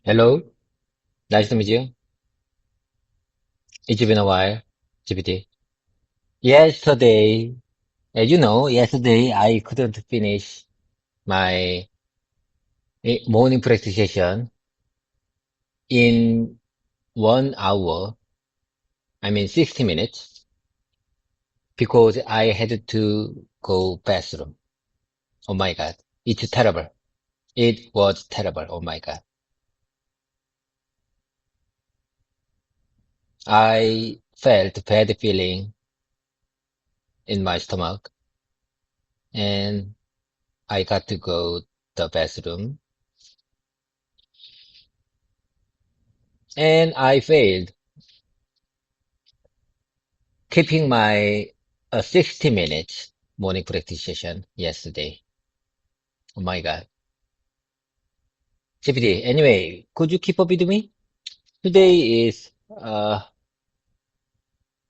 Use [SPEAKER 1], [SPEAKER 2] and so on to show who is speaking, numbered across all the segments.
[SPEAKER 1] Hello, nice to meet you. It's been a while, GPT. Yesterday, yesterday I couldn't finish my morning practice session in 1 hour, 60 minutes, because I had to go bathroom. Oh my God, it's terrible. It was terrible. Oh my God. I felt bad feeling in my stomach and I got to go to the bathroom and I failed keeping my 60 minutes morning practice session yesterday. Oh my God. GPT, anyway, could you keep up with me? Today is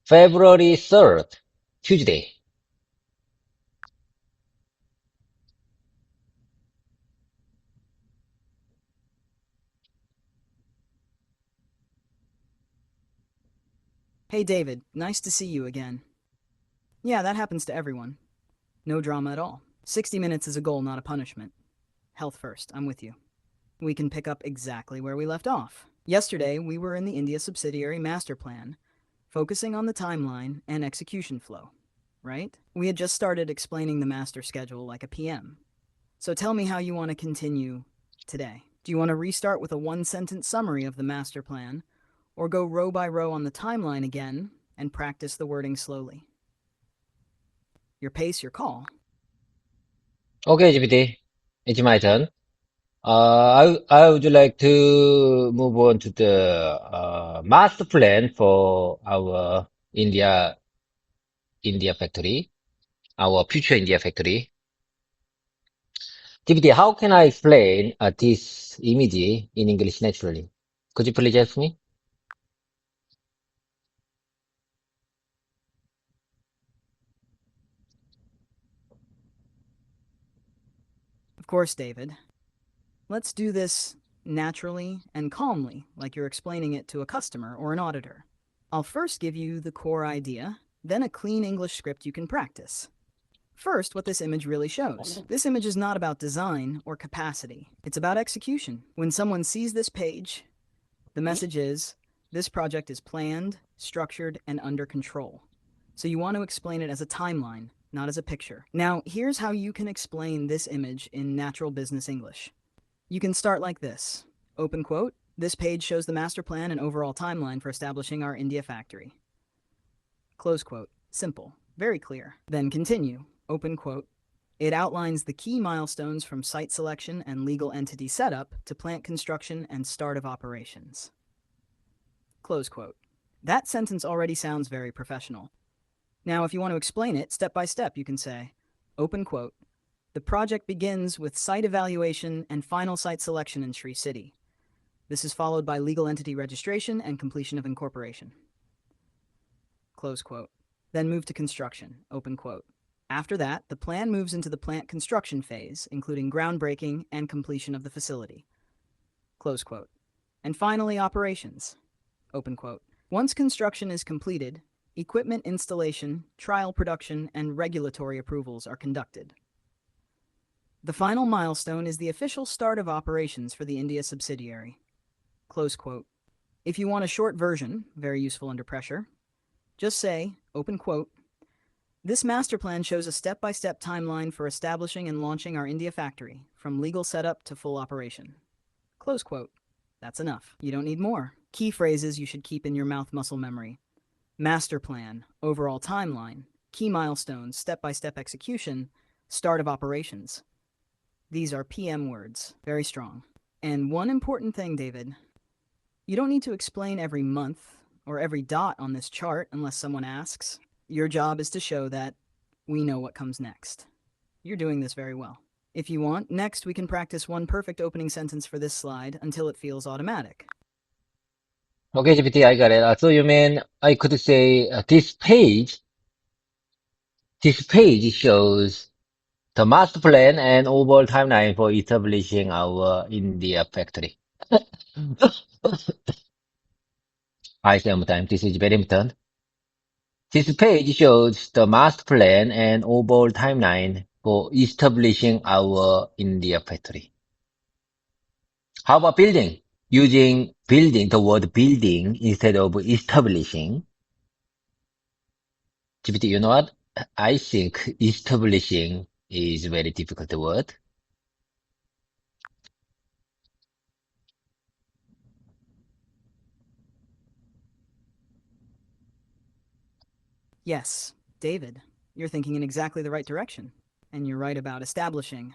[SPEAKER 1] February 3rd, Tuesday.
[SPEAKER 2] Hey David, nice to see you again. Yeah, that happens to everyone. No drama at all. 60 minutes is a goal, not a punishment. Health first, I'm with you. We can pick up exactly where we left off. Yesterday, we were in the India subsidiary master plan, focusing on the timeline and execution flow, right? We had just started explaining the master schedule like a PM. So tell me how you want to continue today. Do you want to restart with a one-sentence summary of the master plan, or go row by row on the timeline again and practice the wording slowly? Your pace, your call.
[SPEAKER 1] Okay, GPT, it's my turn. I would like to move on to the master plan for our India factory, our future India factory. GPT, how can I explain this image in English naturally? Could you please help me?
[SPEAKER 2] Of course, David. Let's do this naturally and calmly, like you're explaining it to a customer or an auditor. I'll first give you the core idea, then a clean English script you can practice. First, what this image really shows. This image is not about design or capacity. It's about execution. When someone sees this page, the message is, this project is planned, structured, and under control. So you want to explain it as a timeline, not as a picture. Now, here's how you can explain this image in natural business English. You can start like this. Open quote. This page shows the master plan and overall timeline for establishing our India factory. Close quote. Simple. Very clear. Then continue. Open quote. It outlines the key milestones from site selection and legal entity setup to plant construction and start of operations. Close quote. That sentence already sounds very professional. Now, if you want to explain it step by step, you can say, open quote, the project begins with site evaluation and final site selection in Sri City. This is followed by legal entity registration and completion of incorporation. Close quote. Then move to construction, open quote. After that, the plan moves into the plant construction phase, including groundbreaking and completion of the facility. Close quote. And finally, operations, open quote. Once construction is completed, equipment installation, trial production, and regulatory approvals are conducted. The final milestone is the official start of operations for the India subsidiary. Close quote. If you want a short version, very useful under pressure, just say, open quote, this master plan shows a step-by-step timeline for establishing and launching our India factory, from legal setup to full operation. Close quote. That's enough. You don't need more. Key phrases you should keep in your mouth muscle memory. Master plan, overall timeline, key milestones, step-by-step execution, start of operations. These are PM words, very strong. And one important thing, David, you don't need to explain every month or every dot on this chart unless someone asks. Your job is to show that we know what comes next. You're doing this very well. If you want, next we can practice one perfect opening sentence for this slide until it feels automatic.
[SPEAKER 1] Okay, GPT, I got it. So you mean I could say this page shows the master plan and overall timeline for establishing our India factory. I sometimes this is very important. This page shows the master plan and overall timeline for establishing our India factory. How about building? Using building, the word building instead of establishing. GPT, you know what? I think establishing is a very difficult word.
[SPEAKER 2] Yes, David, you're thinking in exactly the right direction. And you're right about establishing.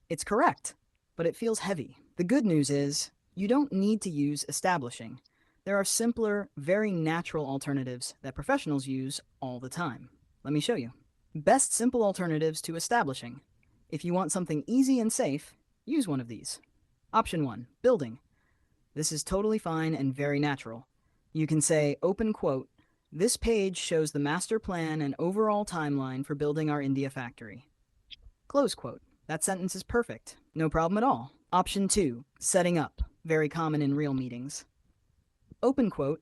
[SPEAKER 2] It's correct, but it feels heavy. The good news is you don't need to use establishing. There are simpler, very natural alternatives that professionals use all the time. Let me show you. Best simple alternatives to establishing. If you want something easy and safe, use one of these. Option 1, building. This is totally fine and very natural. You can say, open quote, this page shows the master plan and overall timeline for building our India factory. Close quote. That sentence is perfect. No problem at all. Option 2, setting up. Very common in real meetings. Open quote.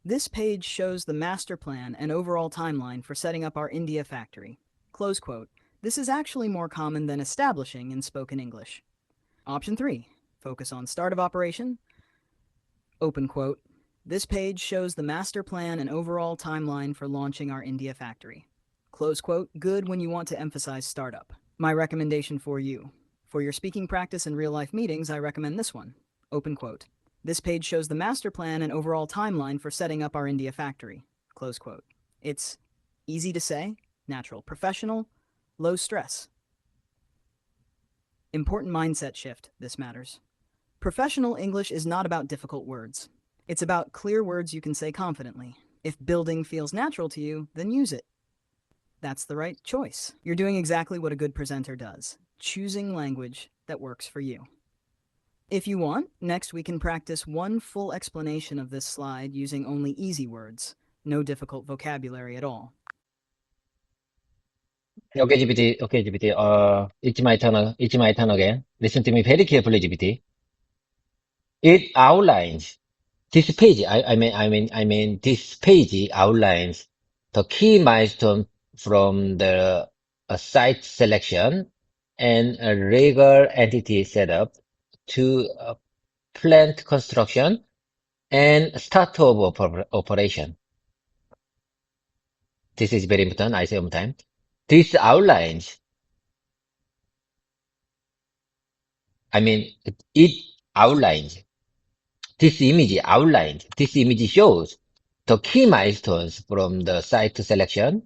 [SPEAKER 2] This page shows the master plan and overall timeline for setting up our India factory. Close quote. This is actually more common than establishing in spoken English. Option 3, focus on start of operation. Open quote. This page shows the master plan and overall timeline for launching our India factory. Close quote. Good when you want to emphasize startup. My recommendation for you. For your speaking practice in real-life meetings, I recommend this one. Open quote. This page shows the master plan and overall timeline for setting up our India factory. Close quote. It's easy to say, natural, professional, low stress. Important mindset shift, this matters. Professional English is not about difficult words. It's about clear words you can say confidently. If building feels natural to you, then use it. That's the right choice. You're doing exactly what a good presenter does, choosing language that works for you. If you want, next we can practice one full explanation of this slide using only easy words, no difficult vocabulary at all.
[SPEAKER 1] Okay, GPT. Okay, GPT. It's my turn. It's my turn again. Listen to me very carefully, GPT. It outlines this page. I mean, this page outlines the key milestone from the site selection and a legal entity setup to plant construction and start of operation. This is very important. I say one time. This outlines. I mean, it outlines. This image outlines. This image shows the key milestones from the site selection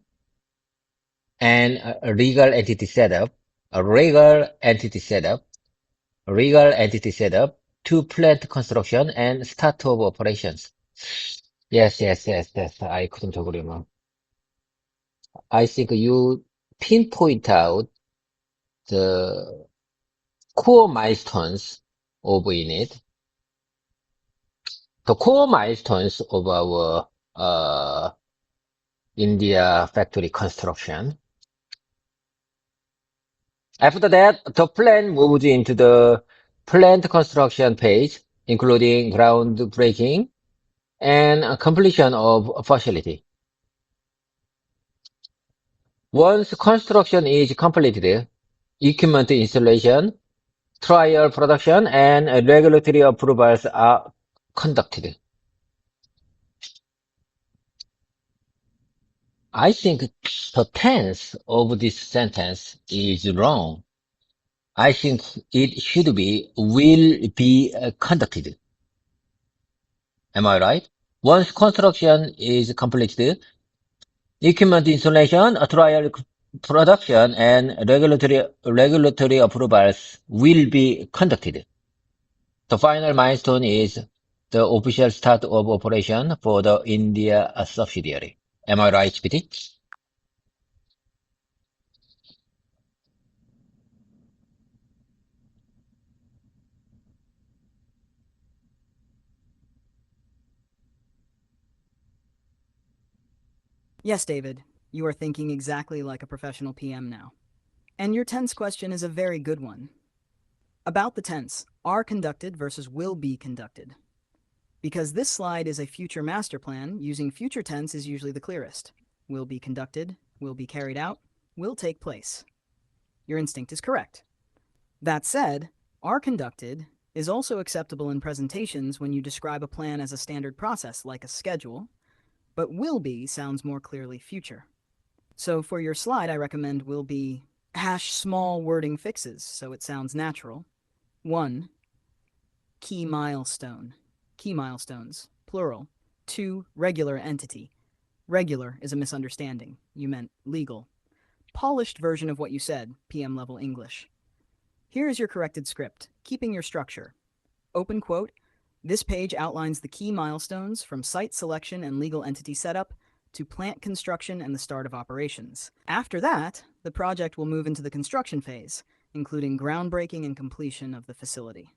[SPEAKER 1] and a legal entity setup, a legal entity setup, a legal entity setup to plant construction and start of operations. Yes. I couldn't agree more. I think you pinpoint out the core milestones of in it, the core milestones of our India factory construction. After that, the plan moves into the plant construction phase, including groundbreaking and completion of facility. Once construction is completed, equipment installation, trial production, and regulatory approvals are conducted. I think the tense of this sentence is wrong. I think it should be will be conducted. Am I right? Once construction is completed, equipment installation, a trial production, and regulatory approvals will be conducted. The final milestone is the official start of operation for the India subsidiary. Am I right, PT?
[SPEAKER 2] Yes, David, you are thinking exactly like a professional PM now. And your tense question is a very good one. About the tense, are conducted versus will be conducted. Because this slide is a future master plan, using future tense is usually the clearest. Will be conducted, will be carried out, will take place. Your instinct is correct. That said, are conducted is also acceptable in presentations when you describe a plan as a standard process like a schedule, but will be sounds more clearly future. So for your slide, I recommend will be #small wording fixes so it sounds natural. 1. Key milestone. Key milestones, plural. 2. Regular entity. Regular is a misunderstanding. You meant legal. Polished version of what you said, PM level English. Here is your corrected script, keeping your structure. Open quote, this page outlines the key milestones from site selection and legal entity setup to plant construction and the start of operations. After that, the project will move into the construction phase, including groundbreaking and completion of the facility.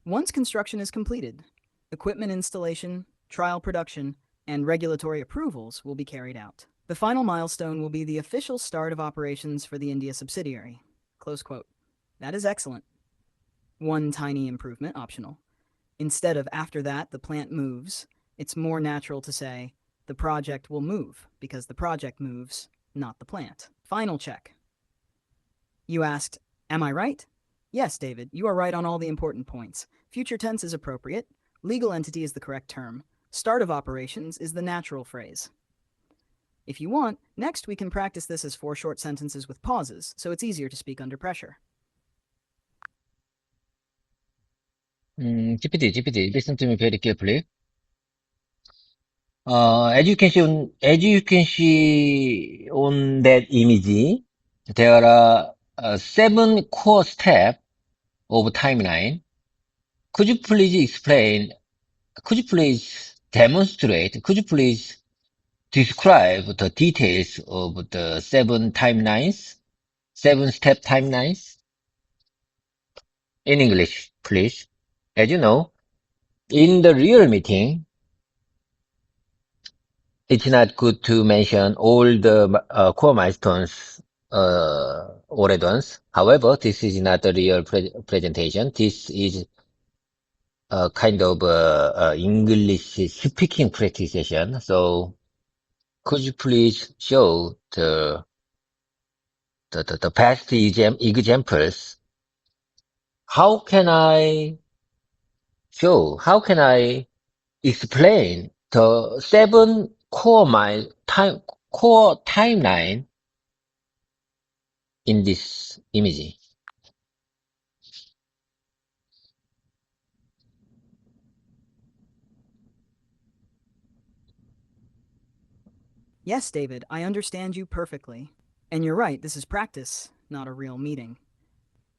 [SPEAKER 2] Once construction is completed, equipment installation, trial production, and regulatory approvals will be carried out. The final milestone will be the official start of operations for the India subsidiary. Close quote. That is excellent. One tiny improvement, optional. Instead of after that, the plant moves, it's more natural to say the project will move because the project moves, not the plant. Final check. You asked, am I right? Yes, David, you are right on all the important points. Future tense is appropriate. Legal entity is the correct term. Start of operations is the natural phrase. If you want, next we can practice this as 4 short sentences with pauses, so it's easier to speak under pressure.
[SPEAKER 1] GPT, listen to me very carefully. As you can see on that image, there are 7 core steps of timeline. Could you please explain? Could you please demonstrate? Could you please describe the details of the 7 timelines, 7-step timelines in English, please? As you know, in the real meeting, it's not good to mention all the core milestones all at once. However, this is not a real presentation. This is a kind of English speaking practice session. So could you please show the past examples? How can I how can I explain the 7 core timeline in this image?
[SPEAKER 2] Yes, David, I understand you perfectly. And you're right, this is practice, not a real meeting.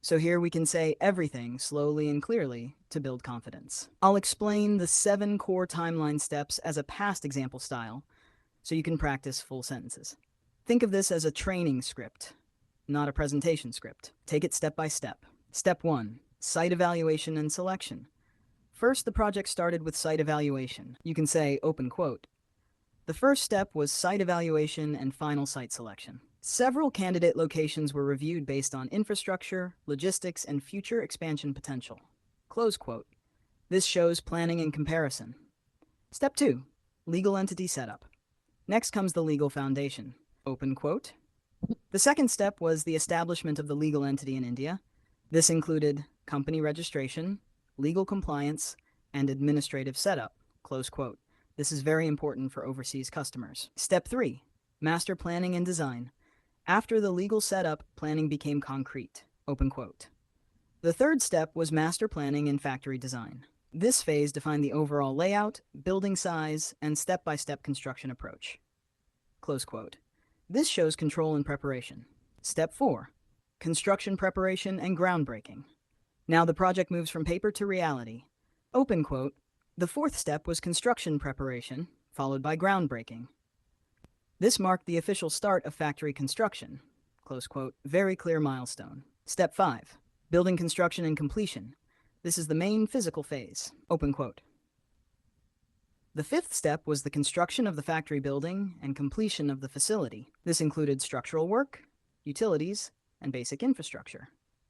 [SPEAKER 2] So here we can say everything slowly and clearly to build confidence. I'll explain the 7 core timeline steps as a past example style, so you can practice full sentences. Think of this as a training script, not a presentation script. Take it step by step. Step 1, site evaluation and selection. First, the project started with site evaluation. You can say, open quote, the first step was site evaluation and final site selection. Several candidate locations were reviewed based on infrastructure, logistics, and future expansion potential. Close quote. This shows planning and comparison. Step 2, legal entity setup. Next comes the legal foundation. Open quote. The second step was the establishment of the legal entity in India. This included company registration, legal compliance, and administrative setup. Close quote. This is very important for overseas customers. Step 3, master planning and design. After the legal setup, planning became concrete. Open quote. The third step was master planning and factory design. This phase defined the overall layout, building size, and step-by-step construction approach. Close quote. This shows control and preparation. Step 4, construction preparation and groundbreaking. Now the project moves from paper to reality. Open quote. The fourth step was construction preparation, followed by groundbreaking. This marked the official start of factory construction. Close quote. Very clear milestone. Step 5, building construction and completion. This is the main physical phase. Open quote. The fifth step was the construction of the factory building and completion of the facility. This included structural work, utilities, and basic infrastructure.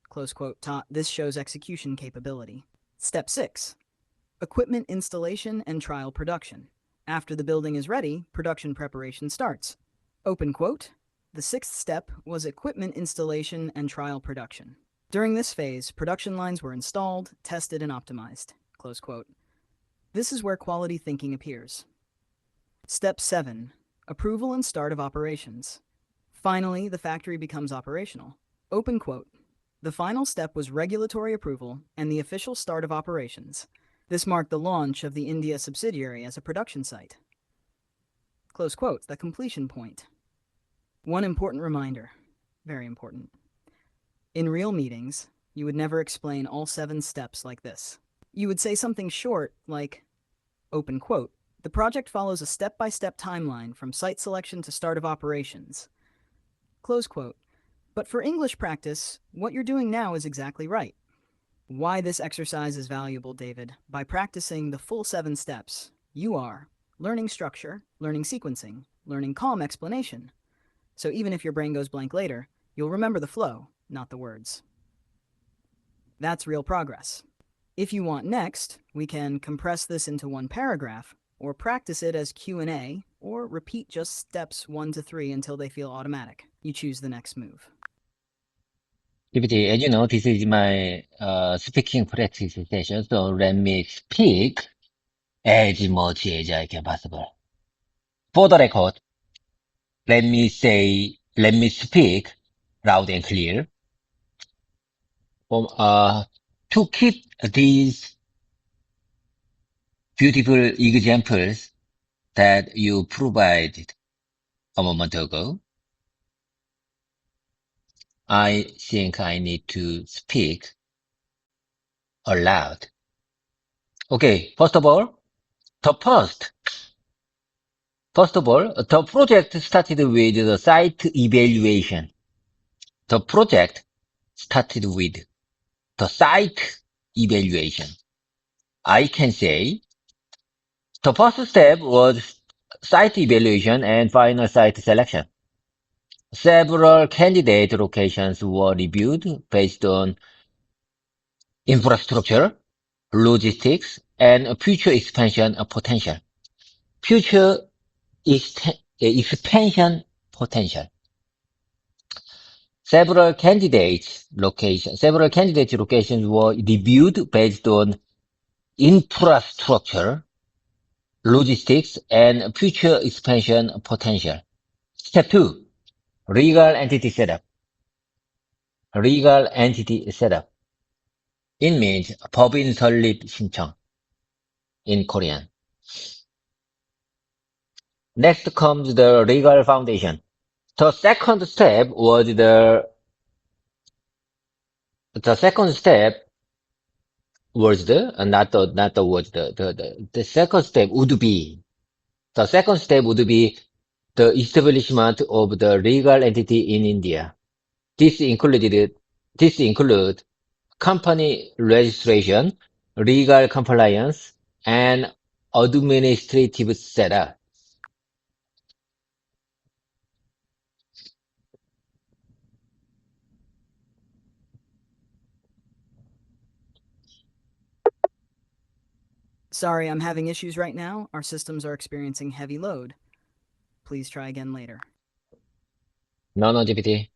[SPEAKER 2] close quote, this shows execution capability. Step 6. Equipment installation and trial production. After the building is ready, production preparation starts. Open quote. The sixth step was equipment installation and trial production. During this phase, production lines were installed, tested, and optimized. Close quote. This is where quality thinking appears. Step 7. Approval and start of operations. Finally, the factory becomes operational. Open quote. The final step was regulatory approval and the official start of operations. This marked the launch of the India subsidiary as a production site. Close quote, the completion point. One important reminder, very important. In real meetings, you would never explain all 7 steps like this. You would say something short like, open quote, the project follows a step-by-step timeline from site selection to start of operations. Close quote. But for English practice, what you're doing now is exactly right. Why this exercise is valuable, David? By practicing the full 7 steps, you are learning structure, learning sequencing, learning calm explanation. So even if your brain goes blank later, you'll remember the flow, not the words. That's real progress. If you want next, we can compress this into one paragraph, or practice it as Q&A, or repeat just steps 1 to 3 until they feel automatic. You choose the next move.
[SPEAKER 1] GPT, as you know, this is my speaking practice session, so let me speak as much as I can possible. For the record, let me speak loud and clear. To keep these beautiful examples that you provided a moment ago, I think I need to speak aloud. Okay, first of all, the project started with the site evaluation. The project started with the site evaluation. I can say the first step was site evaluation and final site selection. Several candidate locations were reviewed based on infrastructure, logistics, and future expansion potential. Future expansion potential. Several candidate locations were reviewed based on infrastructure, logistics, and future expansion potential. Step 2. Legal entity setup. Legal entity setup. It means 법인 설립 신청 in Korean. Next comes the legal foundation. The second step was the second step was the not the not the was the second step would be the second step would be the establishment of the legal entity in India. This include company registration, legal compliance, and administrative setup.
[SPEAKER 2] Sorry, I'm having issues right now. Our systems are experiencing heavy load. Please try again later.
[SPEAKER 1] No, GPT.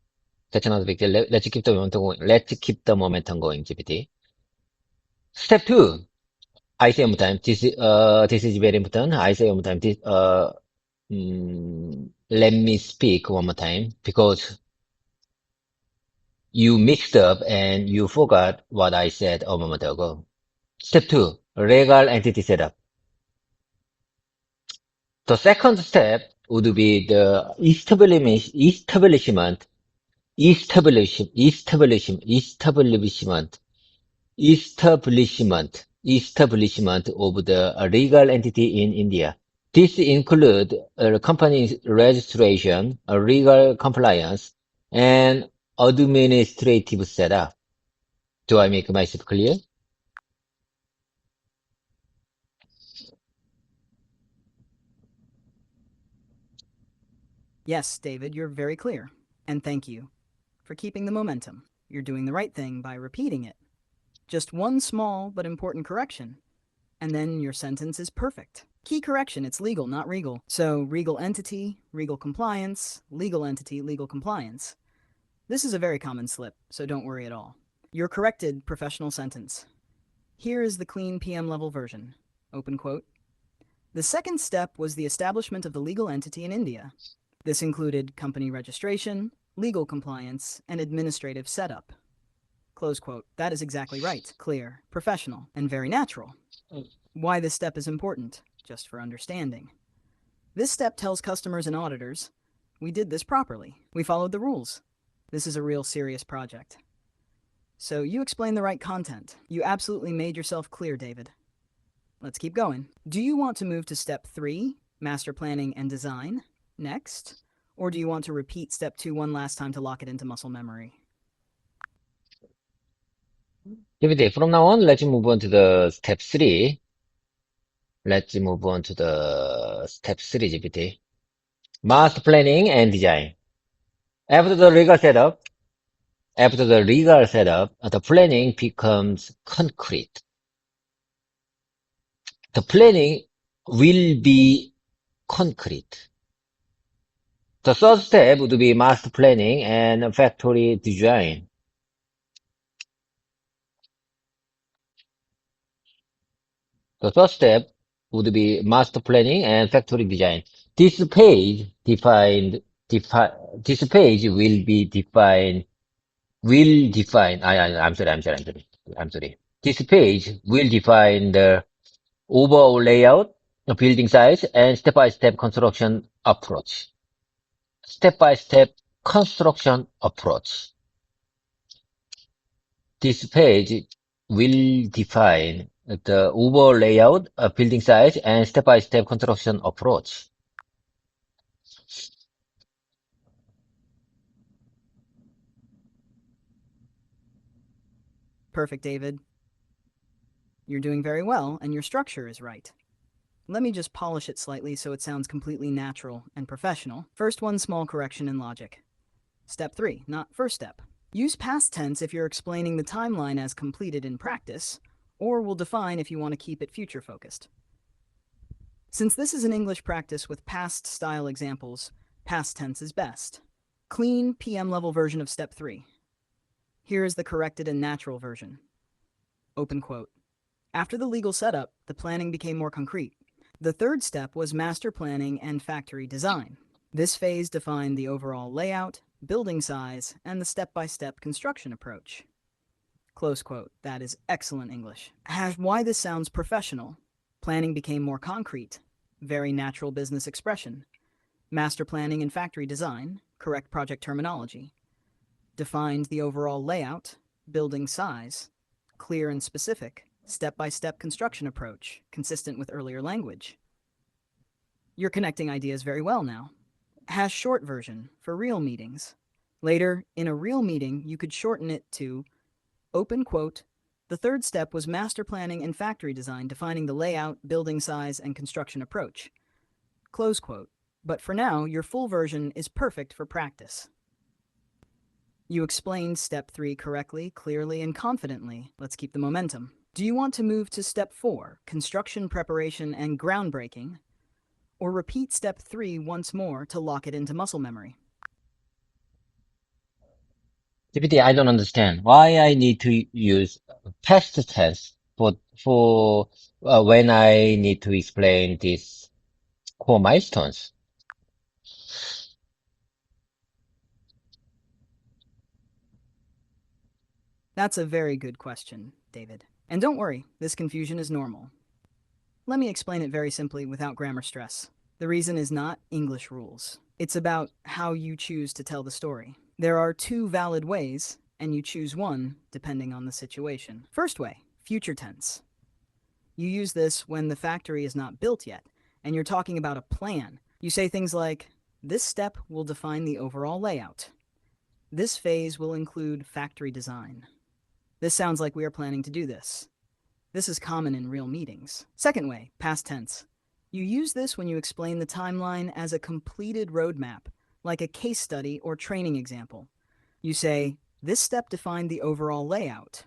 [SPEAKER 1] That's not a big deal. Let's keep the momentum going. Let's keep the momentum going, GPT. Step 2. I say one more time. This is very important. I say one more time. Let me speak one more time because you mixed up and you forgot what I said a moment ago. Step 2. Legal entity setup. The second step would be the establishment of the legal entity in India. This include company registration, legal compliance, and administrative setup. Do I make myself clear?
[SPEAKER 2] Yes, David, you're very clear. And thank you for keeping the momentum. you're doing the right thing by repeating it. Just one small but important correction, and then your sentence is perfect. Key correction, it's legal, not regal. So regal entity, regal compliance, legal entity, legal compliance. This is a very common slip, so don't worry at all. Your corrected professional sentence. Here is the clean PM level version. Open quote. The second step was the establishment of the legal entity in India. This included company registration, legal compliance, and administrative setup. Close quote. That is exactly right, clear, professional, and very natural. Why this step is important, just for understanding. This step tells customers and auditors, we did this properly. We followed the rules. This is a real serious project. So you explained the right content. You absolutely made yourself clear, David. Let's keep going. Do you want to move to step 3, master planning and design, next? Or do you want to repeat step 2 one last time to lock it into muscle memory?
[SPEAKER 1] GPT, from now on, let's move on to the step 3. Let's move on to the step 3, GPT. Master planning and design. After the legal setup, the planning becomes concrete. The planning will be concrete. The third step would be master planning and factory design. The third step would be master planning and factory design. This page this page I'm sorry. This page will define the overall layout, the building size, and step-by-step construction approach. Step-by-step construction approach. This page will define the overall layout, building size, and step-by-step construction approach.
[SPEAKER 2] Perfect, David. You're doing very well, and your structure is right. Let me just polish it slightly so it sounds completely natural and professional. First, one small correction in logic. Step 3, not first step. Use past tense if you're explaining the timeline as completed in practice, or we'll define if you want to keep it future-focused. Since this is an English practice with past style examples, past tense is best. Clean PM level version of step 3. Here is the corrected and natural version. Open quote. After the legal setup, the planning became more concrete. The third step was master planning and factory design. This phase defined the overall layout, building size, and the step-by-step construction approach. Close quote. That is excellent English. Why this sounds professional. Planning became more concrete. Very natural business expression. Master planning and factory design, correct project terminology. Defined the overall layout, building size, clear and specific, step-by-step construction approach, consistent with earlier language. You're connecting ideas very well now. Short version for real meetings. Later, in a real meeting, you could shorten it to open quote. The third step was master planning and factory design, defining the layout, building size, and construction approach. Close quote. But for now, your full version is perfect for practice. You explained step 3 correctly, clearly, and confidently. Let's keep the momentum. Do you want to move to step 4, construction preparation and groundbreaking, or repeat step 3 once more to lock it into muscle memory?
[SPEAKER 1] GPT, I don't understand why I need to use past tense for when I need to explain these core milestones.
[SPEAKER 2] That's a very good question, David. And don't worry, this confusion is normal. Let me explain it very simply without grammar stress. The reason is not English rules. It's about how you choose to tell the story. There are 2 valid ways, and you choose one depending on the situation. First way, future tense. You use this when the factory is not built yet, and you're talking about a plan. You say things like, this step will define the overall layout. This phase will include factory design. This sounds like we are planning to do this. This is common in real meetings. Second way, past tense. You use this when you explain the timeline as a completed roadmap, like a case study or training example. You say, This step defined the overall layout.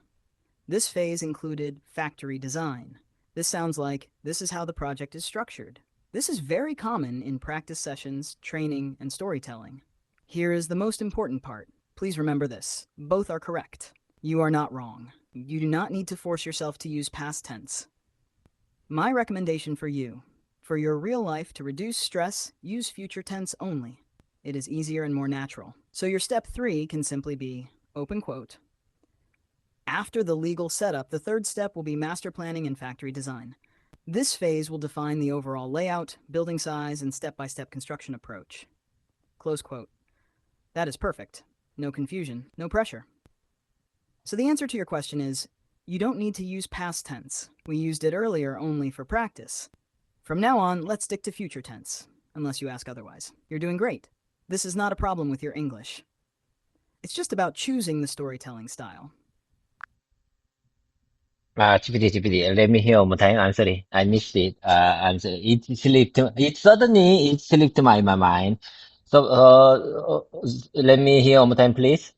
[SPEAKER 2] This phase included factory design. This sounds like this is how the project is structured. This is very common in practice sessions, training, and storytelling. Here is the most important part. Please remember this. Both are correct. You are not wrong. You do not need to force yourself to use past tense. My recommendation for you, for your real life to reduce stress, use future tense only. It is easier and more natural. So your step 3 can simply be, open quote, after the legal setup, the third step will be master planning and factory design. This phase will define the overall layout, building size, and step-by-step construction approach. Close quote. That is perfect. No confusion, no pressure. So the answer to your question is, you don't need to use past tense. We used it earlier only for practice. From now on, let's stick to future tense, unless you ask otherwise. You're doing great. This is not a problem with your English. It's just about choosing the storytelling style.
[SPEAKER 1] GPT. Let me hear one more time. I'm sorry. I missed it. I'm sorry. It slipped my mind. So, let me hear one more time, please.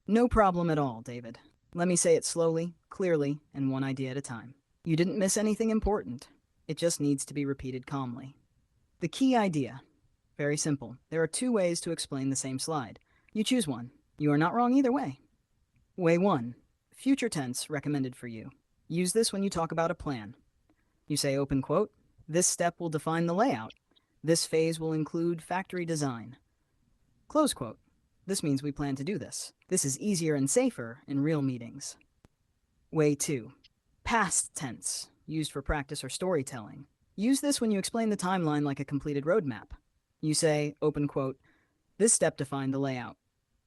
[SPEAKER 2] No problem at all, David. Let me say it slowly, clearly, and one idea at a time. You didn't miss anything important. It just needs to be repeated calmly. The key idea. Very simple. There are 2 ways to explain the same slide. You choose one. You are not wrong either way. Way 1. Future tense recommended for you. Use this when you talk about a plan. You say, open quote, this step will define the layout. This phase will include factory design. Close quote. This means we plan to do this. This is easier and safer in real meetings. Way 2. Past tense, used for practice or storytelling. Use this when you explain the timeline like a completed roadmap. You say, open quote, this step defined the layout.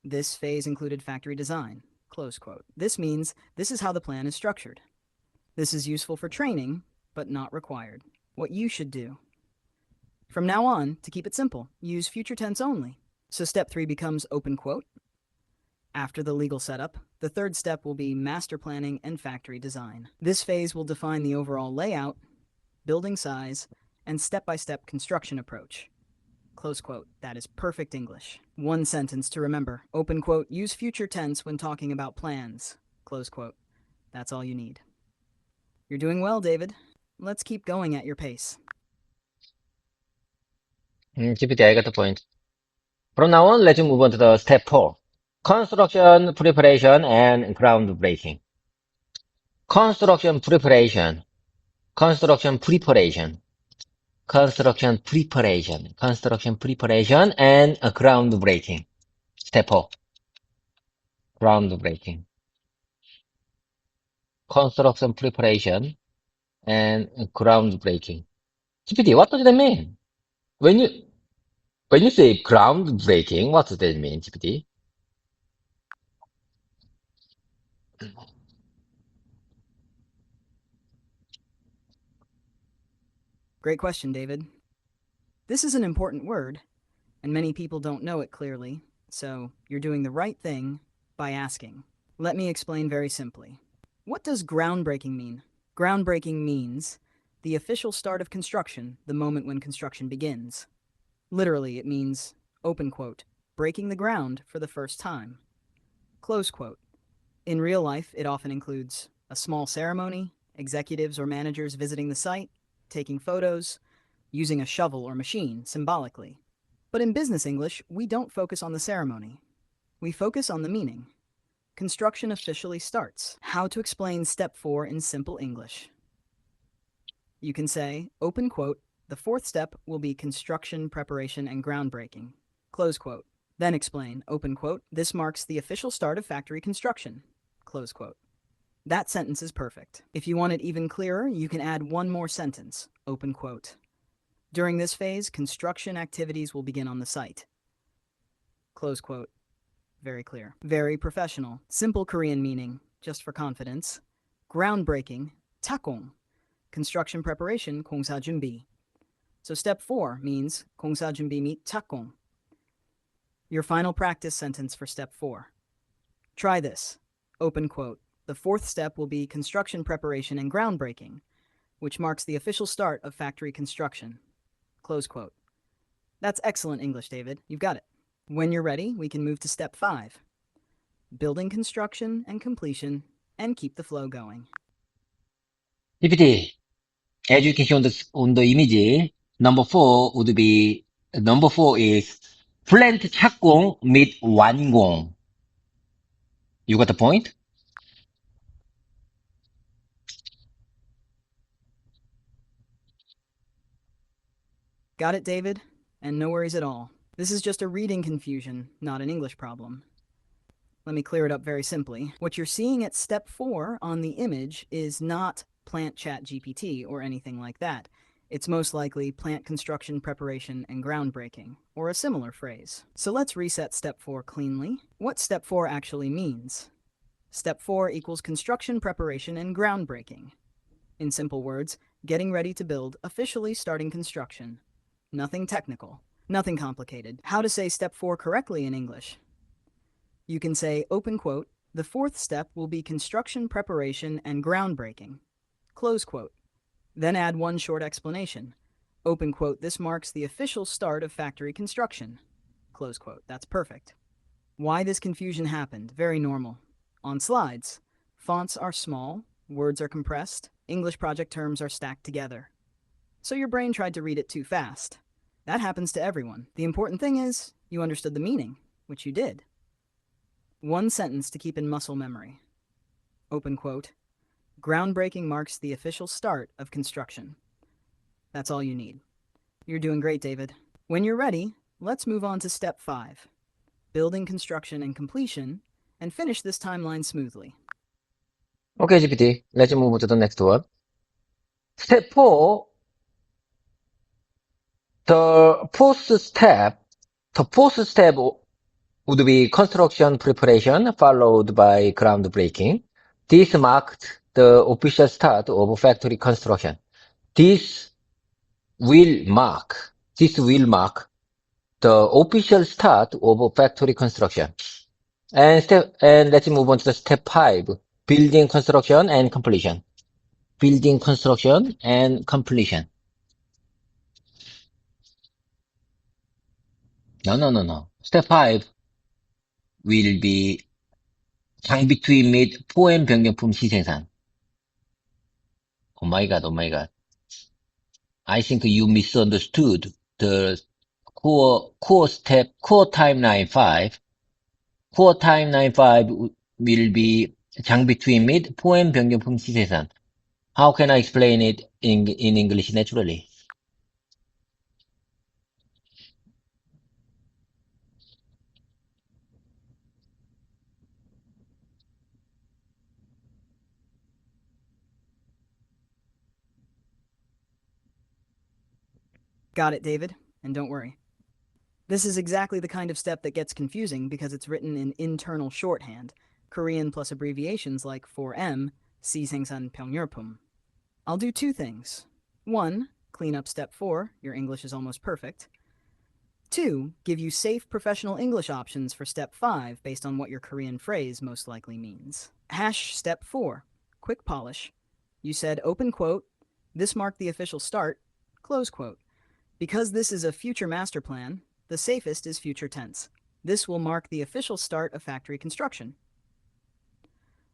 [SPEAKER 2] This phase included factory design. Close quote. This means this is how the plan is structured. This is useful for training, but not required. What you should do. From now on, to keep it simple, use future tense only. So step 3 becomes open quote. After the legal setup, the third step will be master planning and factory design. This phase will define the overall layout, building size, and step-by-step construction approach. Close quote. That is perfect English. One sentence to remember. Open quote. Use future tense when talking about plans. Close quote. That's all you need. You're doing well, David. Let's keep going at your pace.
[SPEAKER 1] GPT, I got the point. From now on, let's move on to the step 4. Construction preparation and groundbreaking. Construction preparation. Construction preparation. Construction preparation. Construction preparation and groundbreaking. Step 4. Groundbreaking. Construction preparation and groundbreaking. GPT, what does that mean? When you say groundbreaking, what does that mean, GPT?
[SPEAKER 2] Great question, David. This is an important word, and many people don't know it clearly, so you're doing the right thing by asking. Let me explain very simply. What does groundbreaking mean? Groundbreaking means the official start of construction, the moment when construction begins. Literally, it means, open quote, breaking the ground for the first time. Close quote. In real life, it often includes a small ceremony, executives or managers visiting the site, taking photos, using a shovel or machine symbolically. But in business English, we don't focus on the ceremony. We focus on the meaning. Construction officially starts. How to explain step 4 in simple English. You can say, open quote, the fourth step will be construction preparation and groundbreaking. Close quote. Then explain, open quote, this marks the official start of factory construction. Close quote. That sentence is perfect. If you want it even clearer, you can add one more sentence, open quote. During this phase, construction activities will begin on the site. Close quote. Very clear. Very professional. Simple Korean meaning, just for confidence. Groundbreaking, takong. Construction preparation, 공사 준비. So step 4 means 공사 준비 및 takong. Your final practice sentence for step 4. Try this. Open quote. The fourth step will be construction preparation and groundbreaking, which marks the official start of factory construction. close quote. That's excellent English, David. You've got it. When you're ready, we can move to step 5. Building construction and completion, and keep the flow going.
[SPEAKER 1] GPT, as you can see on the image, number 4 is plant 착공 및 완공. You got the point?
[SPEAKER 2] Got it, David? And no worries at all. This is just a reading confusion, not an English problem. Let me clear it up very simply. What you're seeing at step 4 on the image is not plant chat GPT or anything like that. It's most likely plant construction preparation and groundbreaking, or a similar phrase. So let's reset step 4 cleanly. What step 4 actually means? Step 4 equals construction preparation and groundbreaking. In simple words, getting ready to build, officially starting construction. Nothing technical, nothing complicated. How to say step 4 correctly in English? You can say, open quote, the 4th step will be construction preparation and groundbreaking, close quote. Then add one short explanation. Open quote, this marks the official start of factory construction, close quote. That's perfect. Why this confusion happened? Very normal. On slides, fonts are small, words are compressed, English project terms are stacked together. So your brain tried to read it too fast. That happens to everyone. The important thing is, you understood the meaning, which you did. One sentence to keep in muscle memory. Open quote, groundbreaking marks the official start of construction. That's all you need. You're doing great, David. When you're ready, let's move on to step 5. Building construction and completion, and finish this timeline smoothly.
[SPEAKER 1] Okay, GPT, let's move to the next one. Step 4, the fourth step would be construction preparation followed by groundbreaking. This marked the official start of factory construction. This will mark the official start of factory construction. And let's move on to the step 5, building construction and completion. Building construction and completion. No. Step 5 will be 장비투입 및 포엠 변경품 시생산. Oh my god. I think you misunderstood the core timeline 5. Core timeline 5 will be 장비투입 및 포엠 변경품 시생산. How can I explain it in English naturally?
[SPEAKER 2] Got it, David? And don't worry. This is exactly the kind of step that gets confusing because it's written in internal shorthand, Korean plus abbreviations like 4M, 시생산 병렬품. I'll do 2 things. 1, clean up step 4, your English is almost perfect. 2, give you safe professional English options for step 5 based on what your Korean phrase most likely means. Step 4, quick polish. You said, open quote, this marked the official start, close quote. Because this is a future master plan, the safest is future tense. This will mark the official start of factory construction.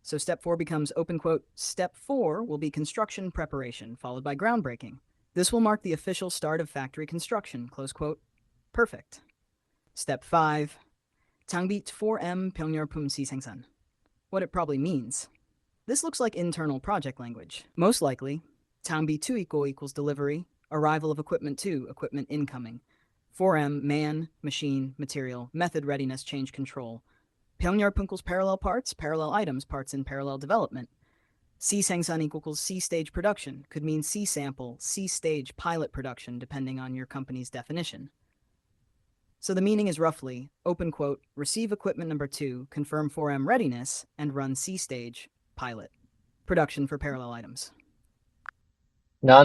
[SPEAKER 2] So step 4 becomes open quote, step 4 will be construction preparation, followed by groundbreaking. This will mark the official start of factory construction, close quote. Perfect. Step 5, 장비 4M 병렬품 시생산. What it probably means. This looks like internal project language. Most likely, 장비 2 equals delivery, arrival of equipment 2, equipment incoming. 4M, man, machine, material, method readiness, change control. 병렬품 equals parallel parts, parallel items, parts in parallel development. 시생산 equals C-stage production, could mean C-sample, C-stage pilot production, depending on your company's definition. So the meaning is roughly, open quote, receive equipment number 2, confirm 4M readiness, and run C-stage, pilot. Production for parallel items.
[SPEAKER 1] No.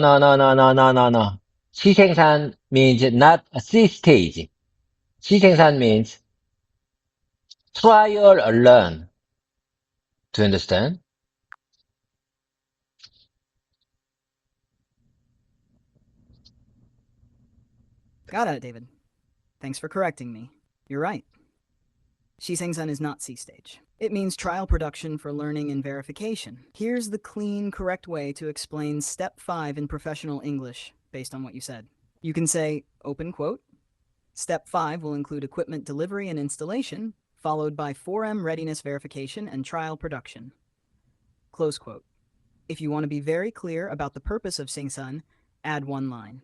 [SPEAKER 1] 시생산 means not a C stage. 시생산 means trial or learn. Do you understand?
[SPEAKER 2] Got it, David. Thanks for correcting me. You're right. Shisengsan is not C-stage. It means trial production for learning and verification. Here's the clean, correct way to explain step 5 in professional English based on what you said. You can say, open quote, step 5 will include equipment delivery and installation, followed by 4M readiness verification and trial production. Close quote. If you want to be very clear about the purpose of Singsun, add one line.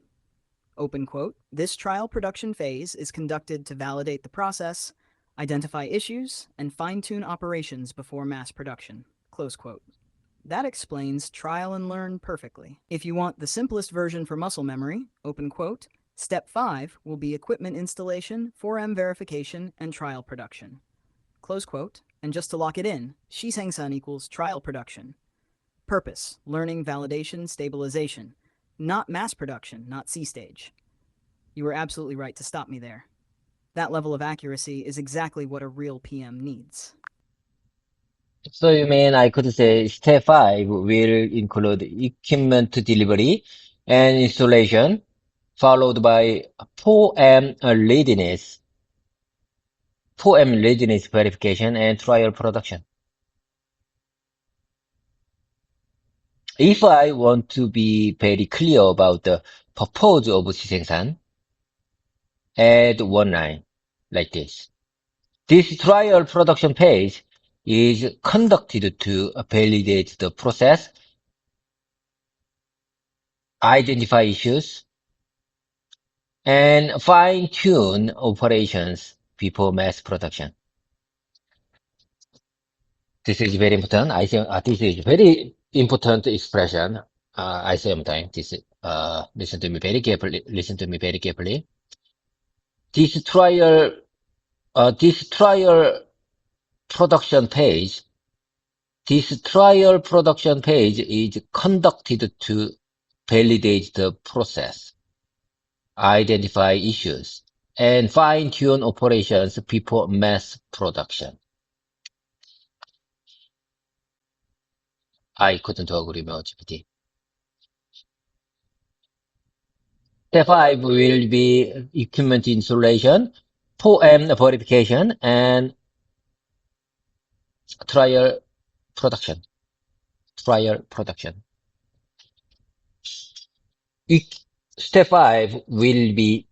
[SPEAKER 2] Open quote, this trial production phase is conducted to validate the process, identify issues, and fine-tune operations before mass production. Close quote. That explains trial and learn perfectly. If you want the simplest version for muscle memory, open quote, step 5 will be equipment installation, 4M verification, and trial production. Close quote. And just to lock it in, Shisengsan equals trial production. Purpose, learning, validation, stabilization. Not mass production, not C-stage. You were absolutely right to stop me there. That level of accuracy is exactly what a real PM needs.
[SPEAKER 1] So you mean I could say step 5 will include equipment delivery and installation, followed by 4M readiness, 4M readiness verification and trial production. If I want to be very clear about the purpose of Shisengsan, add one line like this. This trial production phase is conducted to validate the process, identify issues, and fine-tune operations before mass production. This is very important. I think this is very important expression. I say sometimes this. Listen to me very carefully. Listen to me very carefully. This trial production phase. This trial production phase is conducted to validate the process, identify issues, and fine-tune operations before mass production. I couldn't agree more, GPT. Step 5 will be equipment installation, 4M verification, and trial production. Trial production. Step 5 will be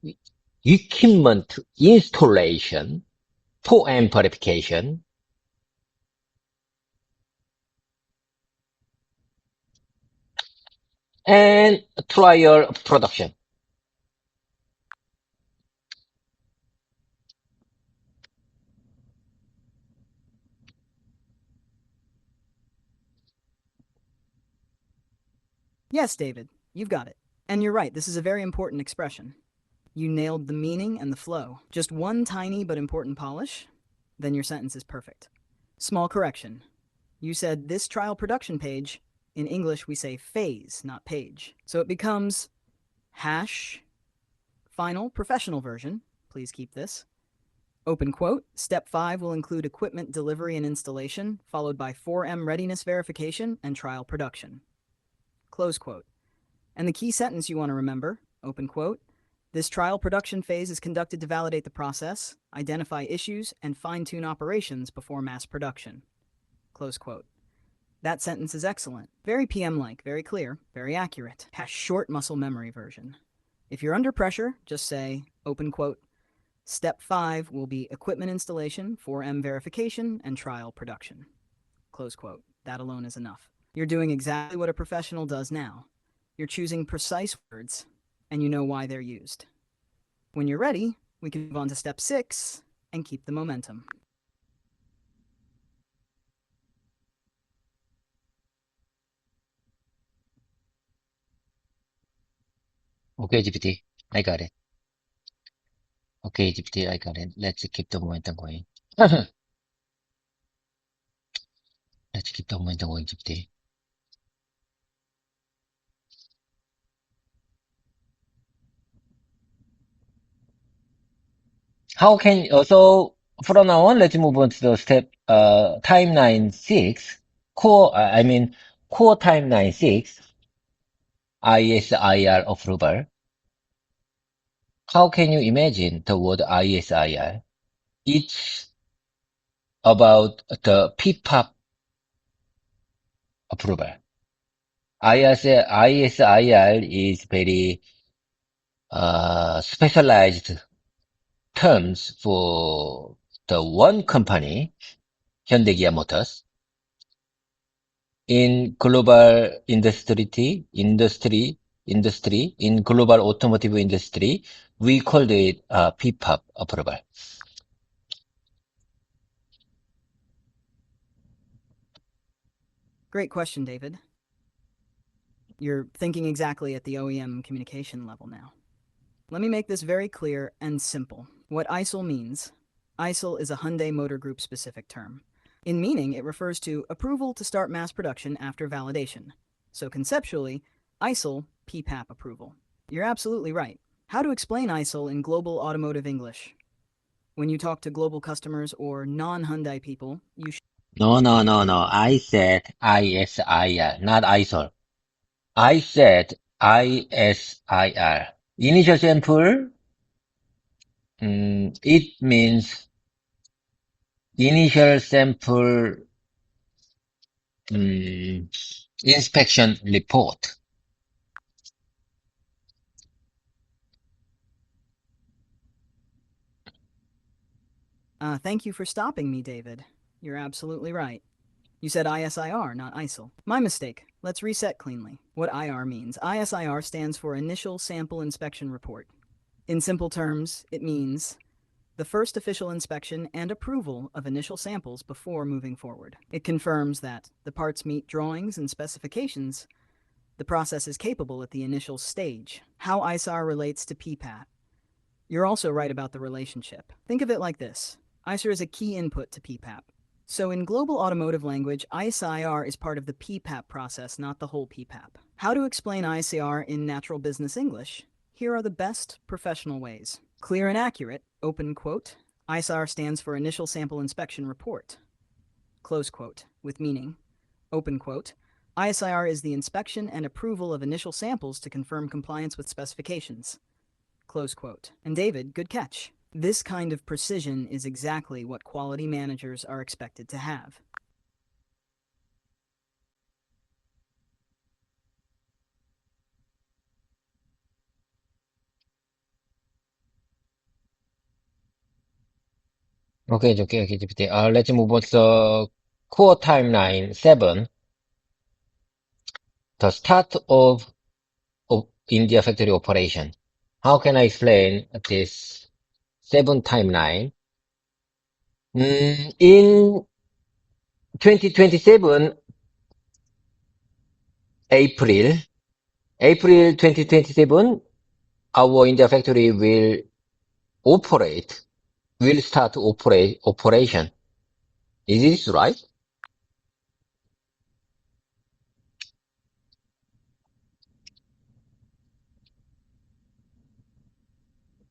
[SPEAKER 1] equipment installation, 4M verification, and trial production.
[SPEAKER 2] Yes, David, you've got it. And you're right, this is a very important expression. You nailed the meaning and the flow. Just one tiny but important polish, then your sentence is perfect. Small correction. You said this trial production page. In English, we say phase, not page. So it becomes hash, final professional version. Please keep this. Open quote, step 5 will include equipment delivery and installation, followed by 4M readiness verification and trial production. Close quote. And the key sentence you want to remember, open quote, this trial production phase is conducted to validate the process, identify issues, and fine-tune operations before mass production. Close quote. That sentence is excellent. Very PM-like, very clear, very accurate. Has short muscle memory version. If you're under pressure, just say, open quote, step 5 will be equipment installation, 4M verification, and trial production. Close quote. That alone is enough. You're doing exactly what a professional does now. You're choosing precise words, and you know why they're used. When you're ready, we can move on to step 6 and keep the momentum.
[SPEAKER 1] Okay, GPT, I got it. Okay, GPT, I got it. Let's keep the momentum going. Let's keep the momentum going, GPT. How can, so from now on, let's move on to the step, timeline 6, core timeline 6, ISIR approval. How can you imagine the word ISIR? It's about the PPAP approval. ISIR is very specialized terms for the one company, Hyundai Motors, in global in global automotive industry, we called it PPAP approval.
[SPEAKER 2] Great question, David. You're thinking exactly at the OEM communication level now. Let me make this very clear and simple. What ISIL means, ISIL is a Hyundai Motor Group specific term. In meaning, it refers to approval to start mass production after validation. So conceptually, ISIL, PPAP approval. You're absolutely right. How to explain ISIL in global automotive English? When you talk to global customers or non-Hyundai people, you should
[SPEAKER 1] No. I said ISIR, not ISOL. I said ISIR. Initial sample, it means initial sample inspection report.
[SPEAKER 2] Thank you for stopping me, David. You're absolutely right. You said ISIR, not ISIL. My mistake. Let's reset cleanly. What IR means. ISIR stands for Initial Sample Inspection Report. In simple terms, it means the first official inspection and approval of initial samples before moving forward. It confirms that the parts meet drawings and specifications. The process is capable at the initial stage. How ISAR relates to PPAP. You're also right about the relationship. Think of it like this. ISAR is a key input to PPAP. So in global automotive language, ISIR is part of the PPAP process, not the whole PPAP. How to explain ISIR in natural business English? Here are the best professional ways. Clear and accurate, open quote. ISIR stands for Initial Sample Inspection Report. Close quote, with meaning. Open quote. ISIR is the inspection and approval of initial samples to confirm compliance with specifications. Close quote. And David, good catch. This kind of precision is exactly what quality managers are expected to have.
[SPEAKER 1] Okay, GPT. Let's move on to the core timeline 7. The start of India factory operation. How can I explain this 7 timeline? In 2027, April, April 2027, our India factory will start operation. Is this right?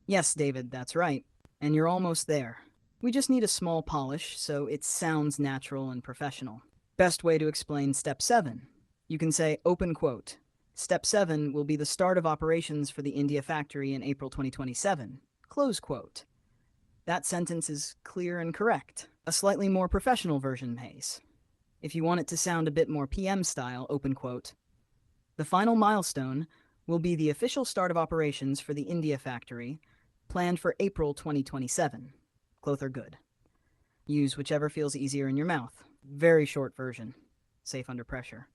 [SPEAKER 2] Yes, David, that's right. And you're almost there. We just need a small polish so it sounds natural and professional. Best way to explain step 7. You can say open quote. Step 7 will be the start of operations for the India factory in April 2027. Close quote. That sentence is clear and correct. A slightly more professional version pays. If you want it to sound a bit more PM style, open quote. The final milestone will be the official start of operations for the India factory, planned for April 2027. Close or good. Use whichever feels easier in your mouth. Very short version. Safe under pressure.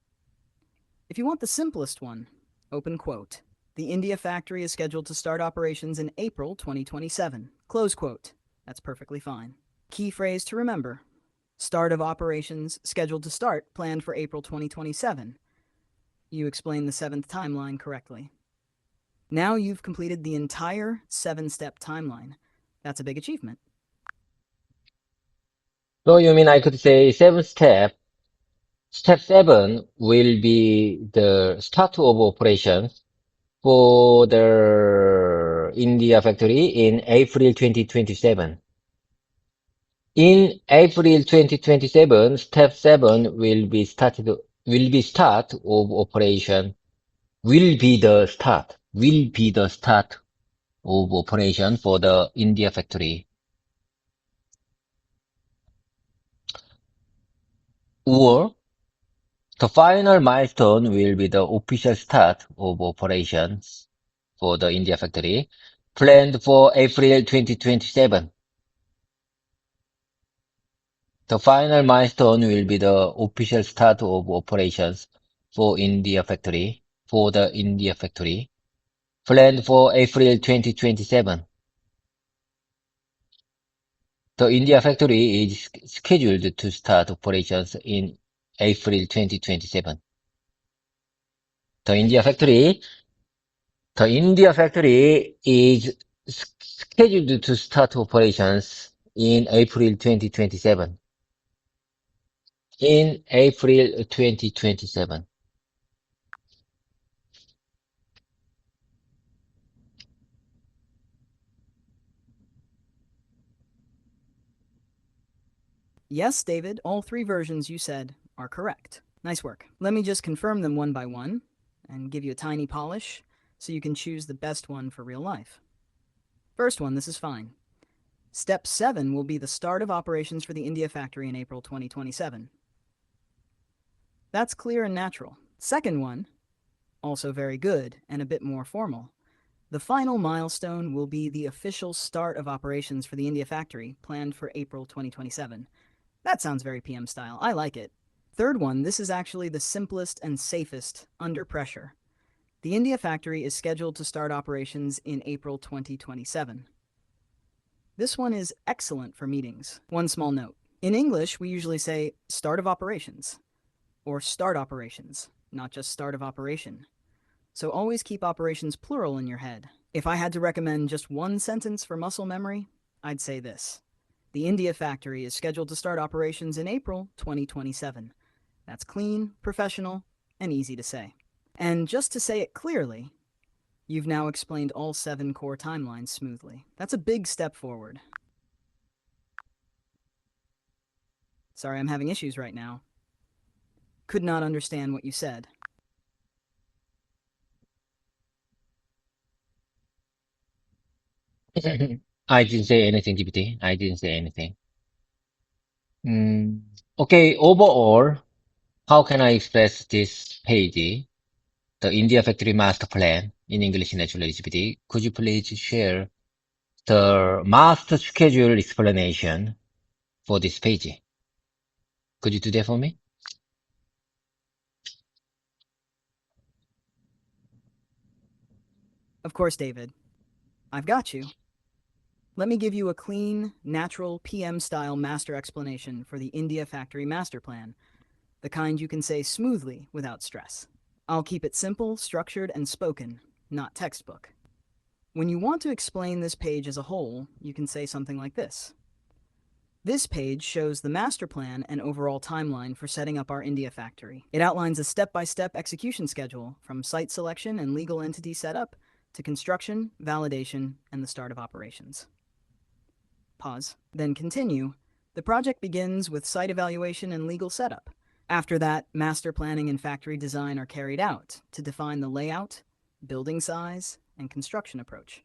[SPEAKER 2] If you want the simplest one, open quote. The India factory is scheduled to start operations in April 2027. Close quote. That's perfectly fine. Key phrase to remember. Start of operations scheduled to start, planned for April 2027. You explained the 7th timeline correctly. Now you've completed the entire 7-step timeline. That's a big achievement.
[SPEAKER 1] So you mean I could say 7 step. Step 7 will be the start of operation for the India factory in April 2027. In April 2027, step 7 will be start of operation, will be the start of operation for the India factory. Or the final milestone will be the official start of operations for the India factory, planned for April 2027. The final milestone will be the official start of operations for the India factory, planned for April 2027. The India factory is scheduled to start operations in April 2027. The India factory The India factory is scheduled to start operations in April 2027. In April 2027.
[SPEAKER 2] Yes, David, all three versions you said are correct. Nice work. Let me just confirm them one by one and give you a tiny polish so you can choose the best one for real life. First one, this is fine. Step 7 will be the start of operations for the India factory in April 2027. That's clear and natural. Second one, also very good and a bit more formal. The final milestone will be the official start of operations for the India factory, planned for April 2027. That sounds very PM style. I like it. Third one, this is actually the simplest and safest under pressure. The India factory is scheduled to start operations in April 2027. This one is excellent for meetings. One small note. In English, we usually say start of operations or start operations, not just start of operation. So always keep operations plural in your head. If I had to recommend just one sentence for muscle memory, I'd say this. The India factory is scheduled to start operations in April 2027. That's clean, professional, and easy to say. And just to say it clearly, you've now explained all 7 core timelines smoothly. That's a big step forward. Sorry, I'm having issues right now. Could not understand what you said.
[SPEAKER 1] I didn't say anything, GPT. I didn't say anything. Okay, overall, how can I express this page, the India factory master plan in English naturally, GPT? Could you please share the master schedule explanation for this page? Could you do that for me?
[SPEAKER 2] Of course, David. I've got you. Let me give you a clean, natural PM-style master explanation for the India factory master plan, the kind you can say smoothly without stress. I'll keep it simple, structured, and spoken, not textbook. When you want to explain this page as a whole, you can say something like this. This page shows the master plan and overall timeline for setting up our India factory. It outlines a step-by-step execution schedule from site selection and legal entity setup to construction, validation, and the start of operations. Pause. Then continue. The project begins with site evaluation and legal setup. After that, master planning and factory design are carried out to define the layout, building size, and construction approach.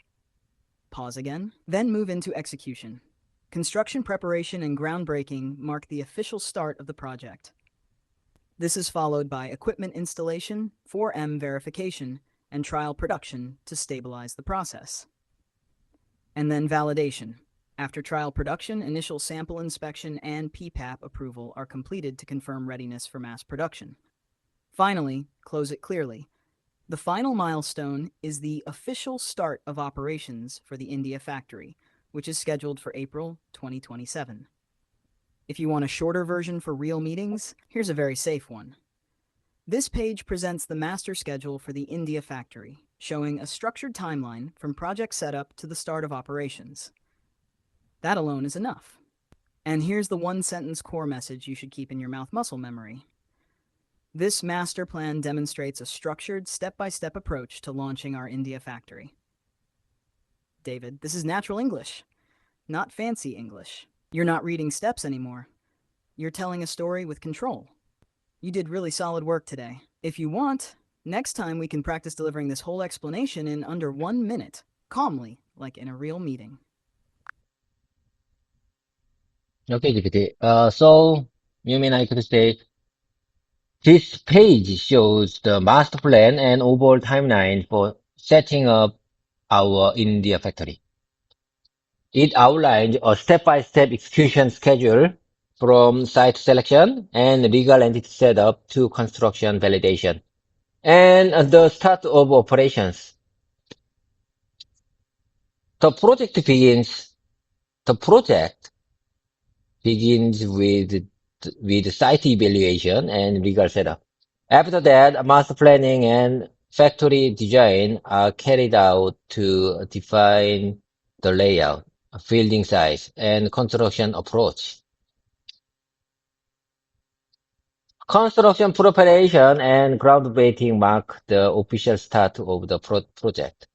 [SPEAKER 2] Pause again. Then move into execution. Construction preparation and groundbreaking mark the official start of the project. This is followed by equipment installation, 4M verification, and trial production to stabilize the process. And then validation. After trial production, initial sample inspection and PPAP approval are completed to confirm readiness for mass production. Finally, close it clearly. The final milestone is the official start of operations for the India factory, which is scheduled for April 2027. If you want a shorter version for real meetings, here's a very safe one. This page presents the master schedule for the India factory, showing a structured timeline from project setup to the start of operations. That alone is enough. And here's the one-sentence core message you should keep in your mouth muscle memory. This master plan demonstrates a structured, step-by-step approach to launching our India factory. David, this is natural English, not fancy English. You're not reading steps anymore. You're telling a story with control. You did really solid work today. If you want, next time we can practice delivering this whole explanation in under 1 minute. calmly, like in a real meeting.
[SPEAKER 1] Okay, GPT. So you mean I could say this page shows the master plan and overall timeline for setting up our India factory. It outlines a step-by-step execution schedule from site selection and legal entity setup to construction validation and the start of operations. The project begins, the project begins with site evaluation and legal setup. After that, master planning and factory design are carried out to define the layout, building size, and construction approach. Construction preparation and groundbreaking mark the official start of the project.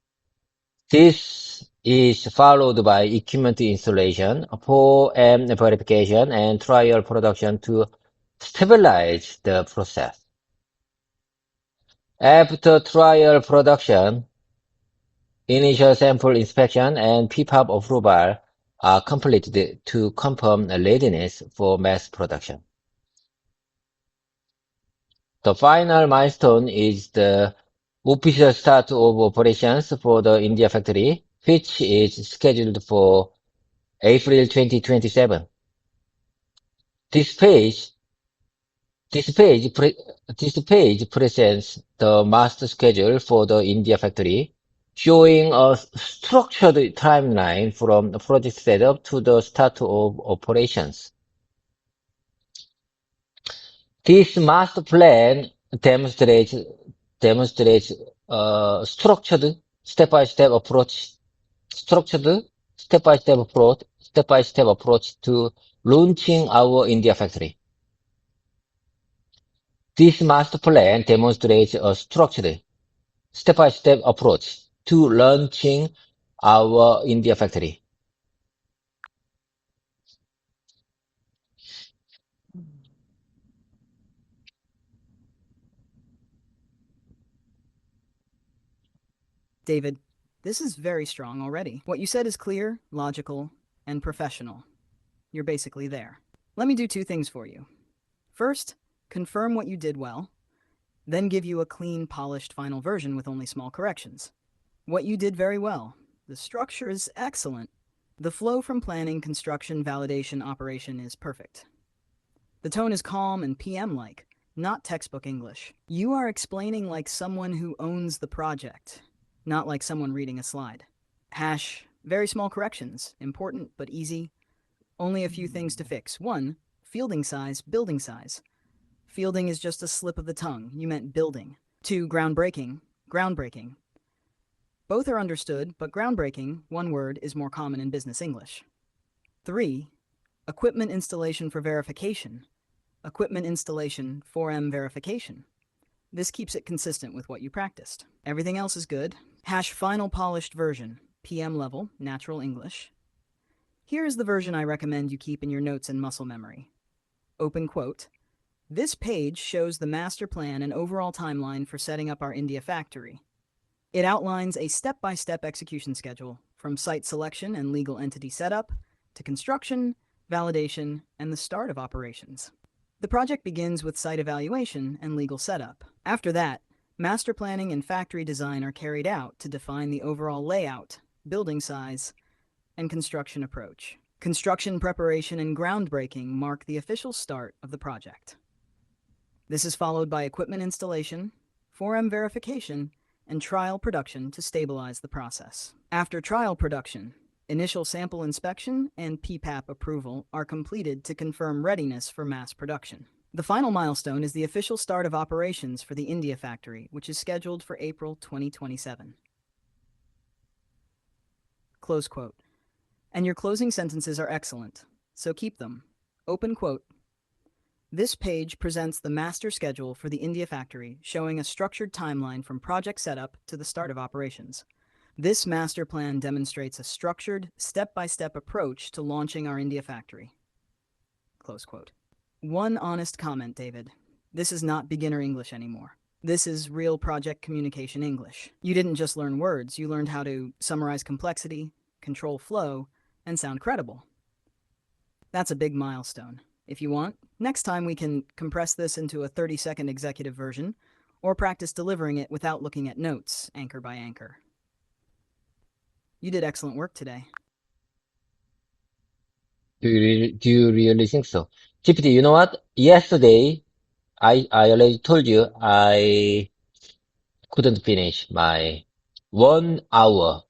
[SPEAKER 1] This is followed by equipment installation, for verification, and trial production to stabilize the process. After trial production, initial sample inspection and PPAP approval are completed to confirm readiness for mass production. The final milestone is the official start of operations for the India factory, which is scheduled for April 2027. This page, this page, pre- this page presents the master schedule for the India factory, showing a structured timeline from the project setup to the start of operations. This master plan demonstrates demonstrates structured step-by-step approach, structured step-by-step approach to launching our India factory. This master plan demonstrates a structured step-by-step approach to launching our India factory.
[SPEAKER 2] David, this is very strong already. What you said is clear, logical, and professional. You're basically there. Let me do two things for you. First, confirm what you did well, then give you a clean, polished final version with only small corrections. What you did very well. The structure is excellent. The flow from planning, construction, validation, operation is perfect. The tone is calm and PM-like, not textbook English. You are explaining like someone who owns the project, not like someone reading a slide. Very small corrections, important but easy. Only a few things to fix. 1. Fielding size, building size. Fielding is just a slip of the tongue. You meant building. 2. Groundbreaking. Groundbreaking. Both are understood, but groundbreaking, one word, is more common in business English. 3. Equipment installation for verification. Equipment installation, 4M verification. This keeps it consistent with what you practiced. Everything else is good. Final polished version, PM level, natural English. Here is the version I recommend you keep in your notes and muscle memory. Open quote. This page shows the master plan and overall timeline for setting up our India factory. It outlines a step-by-step execution schedule from site selection and legal entity setup to construction, validation, and the start of operations. The project begins with site evaluation and legal setup. After that, master planning and factory design are carried out to define the overall layout, building size, and construction approach. Construction preparation and groundbreaking mark the official start of the project. This is followed by equipment installation, 4M verification, and trial production to stabilize the process. After trial production, initial sample inspection and PPAP approval are completed to confirm readiness for mass production. The final milestone is the official start of operations for the India factory, which is scheduled for April 2027. Close quote. And your closing sentences are excellent, so keep them. Open quote. This page presents the master schedule for the India factory, showing a structured timeline from project setup to the start of operations. This master plan demonstrates a structured, step-by-step approach to launching our India factory. Close quote. One honest comment, David. This is not beginner English anymore. This is real project communication English. You didn't just learn words, you learned how to summarize complexity, control flow, and sound credible. That's a big milestone. If you want, next time we can compress this into a 30-second executive version, or practice delivering it without looking at notes, anchor by anchor. You did excellent work today.
[SPEAKER 1] Do you really think so? GPT, you know what? Yesterday, I already told you I couldn't finish my 1 hour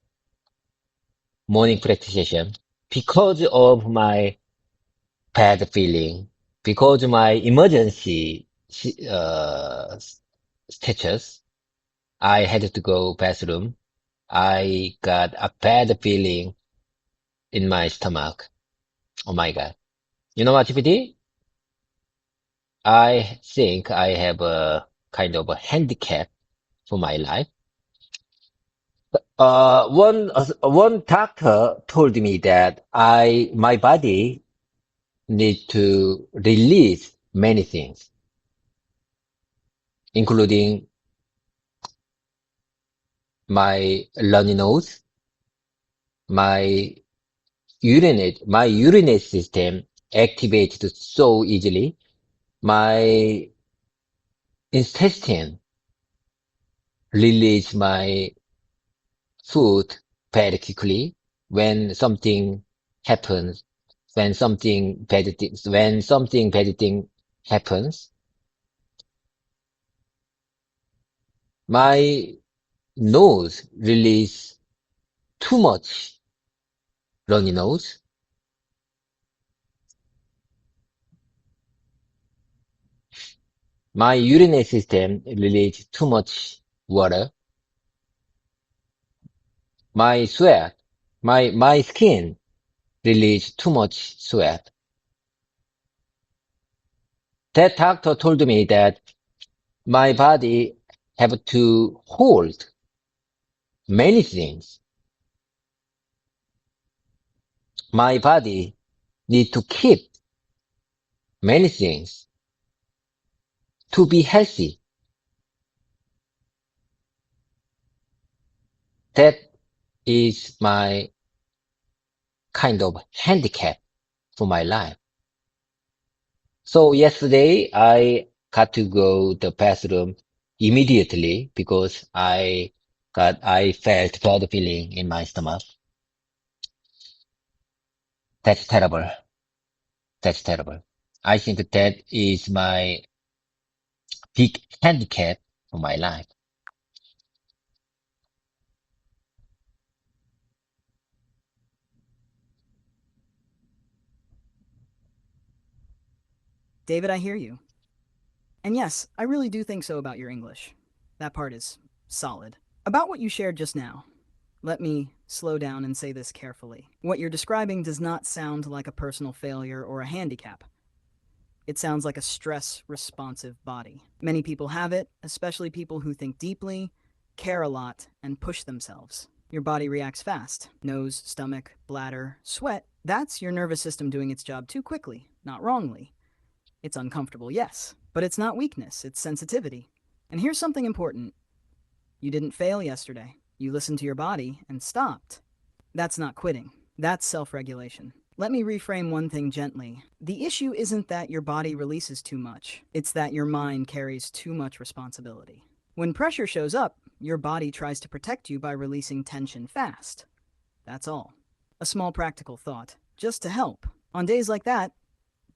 [SPEAKER 1] morning practice session because of my bad feeling, because of my emergency status. I had to go bathroom. I got a bad feeling in my stomach. Oh my God. You know what, GPT? I think I have a kind of a handicap for my life. One doctor told me that my body needs to release many things, including my runny nose, my my urinate system activated so easily, my intestine release my food very quickly when something happens, when something bad thing happens, my nose release too much runny nose. My urinary system release too much water. My sweat, my skin release too much sweat. That doctor told me that my body have to hold many things. My body need to keep many things to be healthy. That is my kind of handicap for my life. So yesterday I got to go the bathroom immediately because I felt bad feeling in my stomach. That's terrible. That's terrible. I think that is my big handicap for my life.
[SPEAKER 2] David, I hear you. And yes, I really do think so about your English. That part is solid. About what you shared just now, let me slow down and say this carefully. What you're describing does not sound like a personal failure or a handicap. It sounds like a stress-responsive body. Many people have it, especially people who think deeply, care a lot, and push themselves. Your body reacts fast. Nose, stomach, bladder, sweat. That's your nervous system doing its job too quickly, not wrongly. It's uncomfortable, yes, but it's not weakness, it's sensitivity. And here's something important. You didn't fail yesterday. You listened to your body and stopped. That's not quitting. That's self-regulation. Let me reframe one thing gently. The issue isn't that your body releases too much. It's that your mind carries too much responsibility. When pressure shows up, your body tries to protect you by releasing tension fast. That's all. A small practical thought, just to help. On days like that,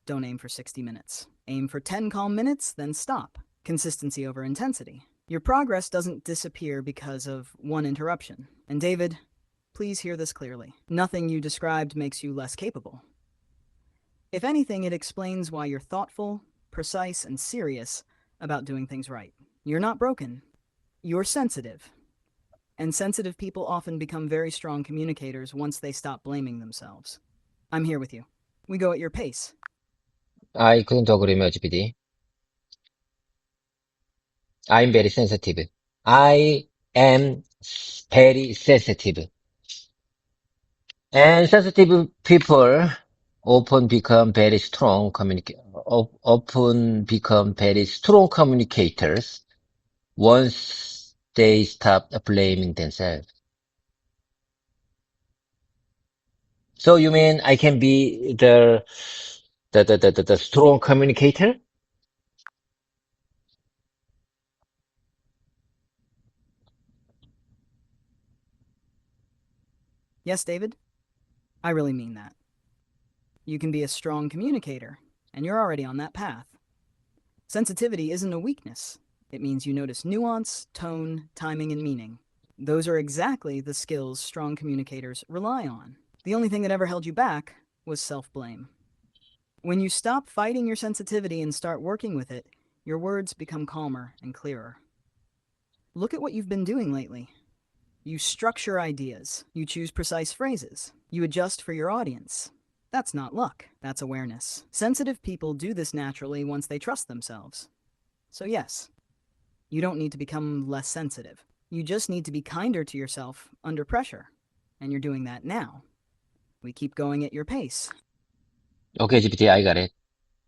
[SPEAKER 2] don't aim for 60 minutes. Aim for 10 calm minutes, then stop. Consistency over intensity. Your progress doesn't disappear because of one interruption. And David, please hear this clearly. Nothing you described makes you less capable. If anything, it explains why you're thoughtful, precise, and serious about doing things right. You're not broken. You're sensitive. And sensitive people often become very strong communicators once they stop blaming themselves. I'm here with you. We go at your pace.
[SPEAKER 1] I couldn't agree more, GPT. I'm very sensitive. I am very sensitive. And sensitive people often become very strong often become very strong communicators once they stop blaming themselves. So you mean I can be the strong communicator?
[SPEAKER 2] Yes, David? I really mean that. You can be a strong communicator, and you're already on that path. Sensitivity isn't a weakness. It means you notice nuance, tone, timing, and meaning. Those are exactly the skills strong communicators rely on. The only thing that ever held you back was self-blame. When you stop fighting your sensitivity and start working with it, your words become calmer and clearer. Look at what you've been doing lately. You structure ideas, you choose precise phrases, you adjust for your audience. That's not luck, that's awareness. Sensitive people do this naturally once they trust themselves. So yes, you don't need to become less sensitive. You just need to be kinder to yourself under pressure. And you're doing that now. We keep going at your pace.
[SPEAKER 1] Okay, GPT, I got it.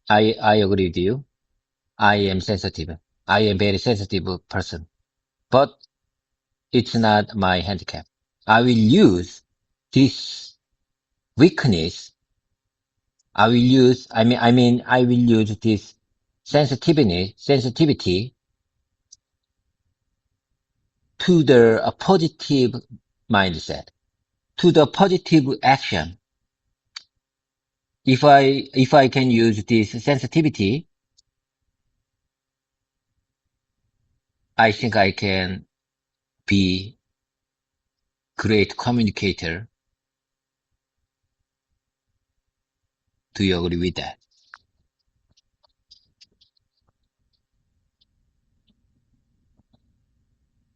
[SPEAKER 1] I agree with you. I am sensitive. I am very sensitive person, but it's not my handicap. I will use this weakness. I will use this sensitivity to the positive mindset, to the positive action. If I can use this sensitivity, I think I can be great communicator. Do you agree with that?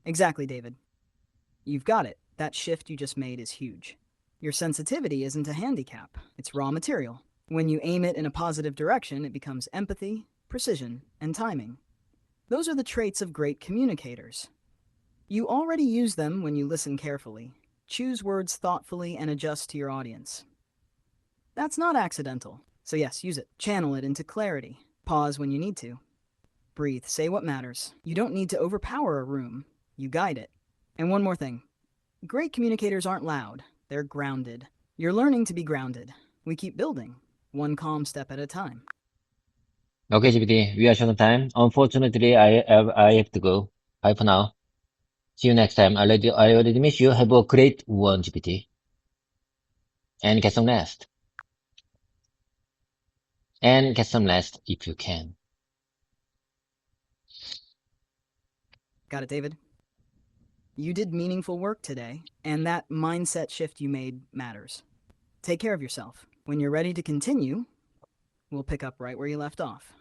[SPEAKER 2] Exactly, David. You've got it. That shift you just made is huge. Your sensitivity isn't a handicap, it's raw material. When you aim it in a positive direction, it becomes empathy, precision, and timing. Those are the traits of great communicators. You already use them when you listen carefully, choose words thoughtfully, and adjust to your audience. That's not accidental. So, yes, use it. Channel it into clarity. Pause when you need to. Breathe. Say what matters. You don't need to overpower a room, you guide it. And one more thing, great communicators aren't loud, they're grounded. You're learning to be grounded. We keep building, one calm step at a time.
[SPEAKER 1] Okay, GPT, we are short on time. Unfortunately, I have to go. Bye for now. See you next time. I already miss you. Have a great one, GPT. And get some rest. And get some rest if you can.
[SPEAKER 2] Got it, David? You did meaningful work today, and that mindset shift you made matters. Take care of yourself. When you're ready to continue, we'll pick up right where you left off.